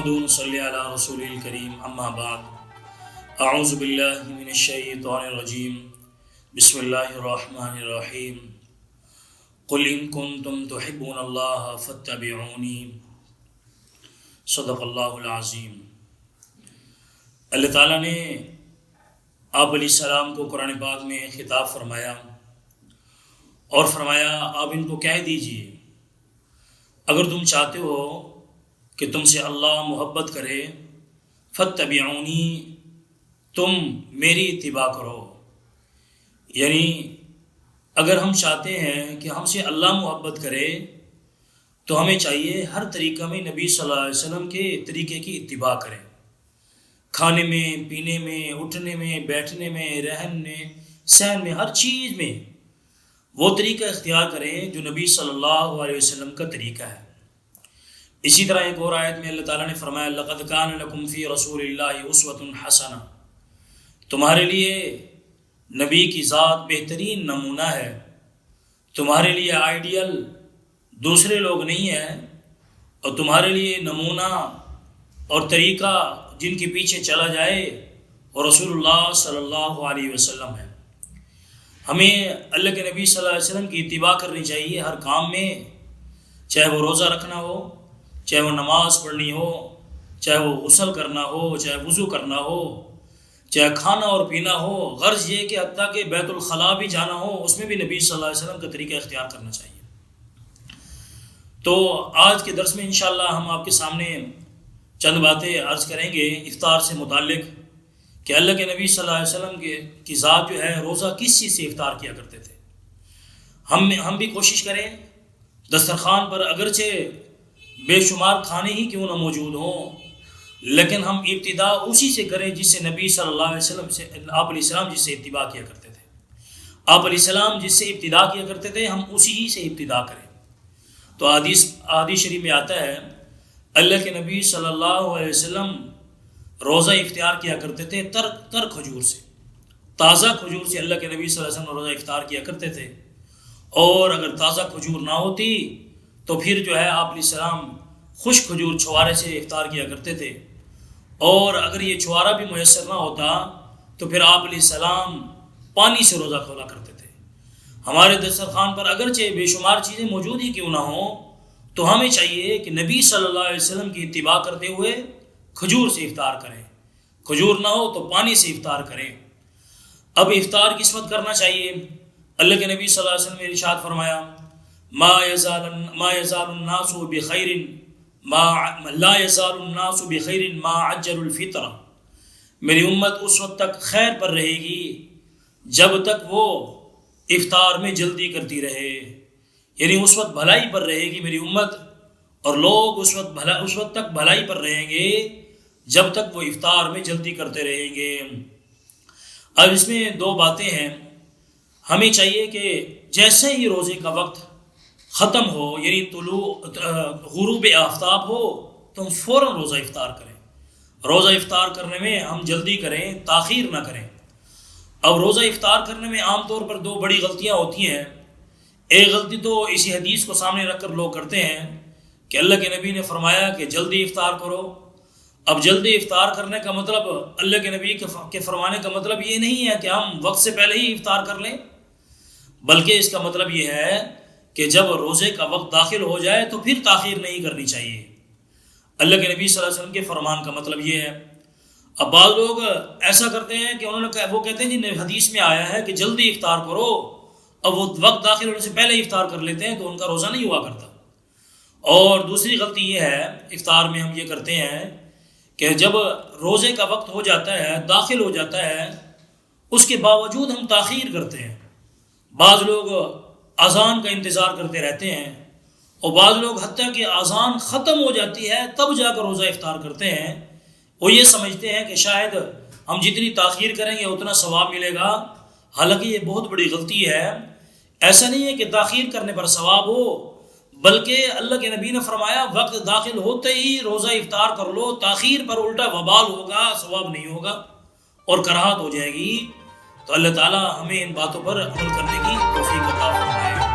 نحمد ونصلی علی رسول الکریم اما بعد اعوذ باللہ من الشیطان الرجیم بسم اللہ الرحمن الرحیم قل ان کنتم تحبون اللہ فاتبعونی صدق اللہ العظیم۔ اللہ تعالیٰ نے آپ علیہ السلام کو قرآن پاک میں خطاب فرمایا اور فرمایا آپ ان کو کہہ دیجئے اگر تم چاہتے ہو کہ تم سے اللہ محبت کرے فاتبعونی، تم میری اتباع کرو۔ یعنی اگر ہم چاہتے ہیں کہ ہم سے اللہ محبت کرے تو ہمیں چاہیے ہر طریقہ میں نبی صلی اللہ علیہ وسلم کے طریقے کی اتباع کریں، کھانے میں، پینے میں، اٹھنے میں، بیٹھنے میں، رہن میں، سہن میں، ہر چیز میں وہ طریقہ اختیار کریں جو نبی صلی اللہ علیہ وسلم کا طریقہ ہے۔ اسی طرح ایک اور آیت میں اللہ تعالیٰ نے فرمایا لَقَدْ كَانَ لَكُمْ فِي رَسُولِ اللَّهِ أُسْوَةٌ حَسَنَةٌ، تمہارے لیے نبی کی ذات بہترین نمونہ ہے، تمہارے لیے آئیڈیل دوسرے لوگ نہیں ہیں، اور تمہارے لیے نمونہ اور طریقہ جن کے پیچھے چلا جائے اور رسول اللہ صلی اللہ علیہ وسلم ہے۔ ہمیں اللہ کے نبی صلی اللہ علیہ وسلم کی اتباع کرنی چاہیے ہر کام میں، چاہے وہ روزہ رکھنا ہو، چاہے وہ نماز پڑھنی ہو، چاہے وہ غسل کرنا ہو، چاہے وضو کرنا ہو، چاہے کھانا اور پینا ہو، غرض یہ کہ حتیٰ کہ بیت الخلاء بھی جانا ہو اس میں بھی نبی صلی اللہ علیہ وسلم کا طریقہ اختیار کرنا چاہیے۔ تو آج کے درس میں انشاءاللہ ہم آپ کے سامنے چند باتیں عرض کریں گے افطار سے متعلق، کہ اللہ کے نبی صلی اللہ علیہ وسلم کی ذات جو ہے روزہ کس چیز سے افطار کیا کرتے تھے۔ ہم بھی کوشش کریں دسترخوان پر اگرچہ بے شمار کھانے ہی کیوں نہ موجود ہوں، لیکن ہم ابتدا اسی سے کریں جس سے نبی صلی اللہ علیہ وسلم سے آپ علیہ السلام جس سے ابتدا کیا کرتے تھے، آپ علیہ السلام جس سے ابتدا کیا کرتے تھے ہم اسی ہی سے ابتدا کریں۔ تو حدیث شریف میں آتا ہے اللہ کے نبی صلی اللہ علیہ وسلم روزہ اختیار کیا کرتے تھے تر کھجور سے، تازہ کھجور سے اللہ کے نبی صلی اللہ علیہ وسلم روزہ اختیار کیا کرتے تھے، اور اگر تازہ کھجور نہ ہوتی تو پھر جو ہے آپ علیہ السلام خشک کھجور چھوارے سے افطار کیا کرتے تھے، اور اگر یہ چھوارا بھی میسر نہ ہوتا تو پھر آپ علیہ السلام پانی سے روزہ کھولا کرتے تھے۔ ہمارے دسترخوان پر اگرچہ بے شمار چیزیں موجود ہی کیوں نہ ہوں تو ہمیں چاہیے کہ نبی صلی اللہ علیہ وسلم کی اتباع کرتے ہوئے کھجور سے افطار کریں، کھجور نہ ہو تو پانی سے افطار کریں۔ اب افطار کس وقت کرنا چاہیے؟ اللہ کے نبی صلی اللہ علیہ وسلم نے ارشاد فرمایا ما يزال الناس بخير لا يزال الناس بخير ما عجل الفطر، میری امت اس وقت تک خیر پر رہے گی جب تک وہ افطار میں جلدی کرتی رہے، یعنی اس وقت بھلائی پر رہے گی میری امت، اور لوگ اس وقت تک بھلائی پر رہیں گے جب تک وہ افطار میں جلدی کرتے رہیں گے۔ اب اس میں دو باتیں ہیں، ہمیں چاہیے کہ جیسے ہی روزے کا وقت ختم ہو، یعنی غروب آفتاب ہو، تو ہم فوراً روزہ افطار کریں۔ روزہ افطار کرنے میں ہم جلدی کریں، تاخیر نہ کریں۔ اب روزہ افطار کرنے میں عام طور پر دو بڑی غلطیاں ہوتی ہیں۔ ایک غلطی تو اسی حدیث کو سامنے رکھ کر لوگ کرتے ہیں کہ اللہ کے نبی نے فرمایا کہ جلدی افطار کرو۔ اب جلدی افطار کرنے کا مطلب، اللہ کے نبی کے فرمانے کا مطلب یہ نہیں ہے کہ ہم وقت سے پہلے ہی افطار کر لیں، بلکہ اس کا مطلب یہ ہے کہ جب روزے کا وقت داخل ہو جائے تو پھر تاخیر نہیں کرنی چاہیے۔ اللہ کے نبی صلی اللہ علیہ وسلم کے فرمان کا مطلب یہ ہے۔ اب بعض لوگ ایسا کرتے ہیں کہ وہ کہتے ہیں جی حدیث میں آیا ہے کہ جلدی افطار کرو، اب وہ وقت داخل ہونے سے پہلے افطار کر لیتے ہیں تو ان کا روزہ نہیں ہوا کرتا۔ اور دوسری غلطی یہ ہے افطار میں ہم یہ کرتے ہیں کہ جب روزے کا وقت ہو جاتا ہے، داخل ہو جاتا ہے، اس کے باوجود ہم تاخیر کرتے ہیں۔ بعض لوگ اذان کا انتظار کرتے رہتے ہیں، اور بعض لوگ حتیٰ کہ اذان ختم ہو جاتی ہے تب جا کر روزہ افطار کرتے ہیں۔ وہ یہ سمجھتے ہیں کہ شاید ہم جتنی تاخیر کریں گے اتنا ثواب ملے گا، حالانکہ یہ بہت بڑی غلطی ہے۔ ایسا نہیں ہے کہ تاخیر کرنے پر ثواب ہو، بلکہ اللہ کے نبی نے فرمایا وقت داخل ہوتے ہی روزہ افطار کر لو، تاخیر پر الٹا وبال ہوگا، ثواب نہیں ہوگا اور کراہت ہو جائے گی۔ تو اللہ تعالیٰ ہمیں ان باتوں پر عمل کرنے کی توفیق عطا فرمائے۔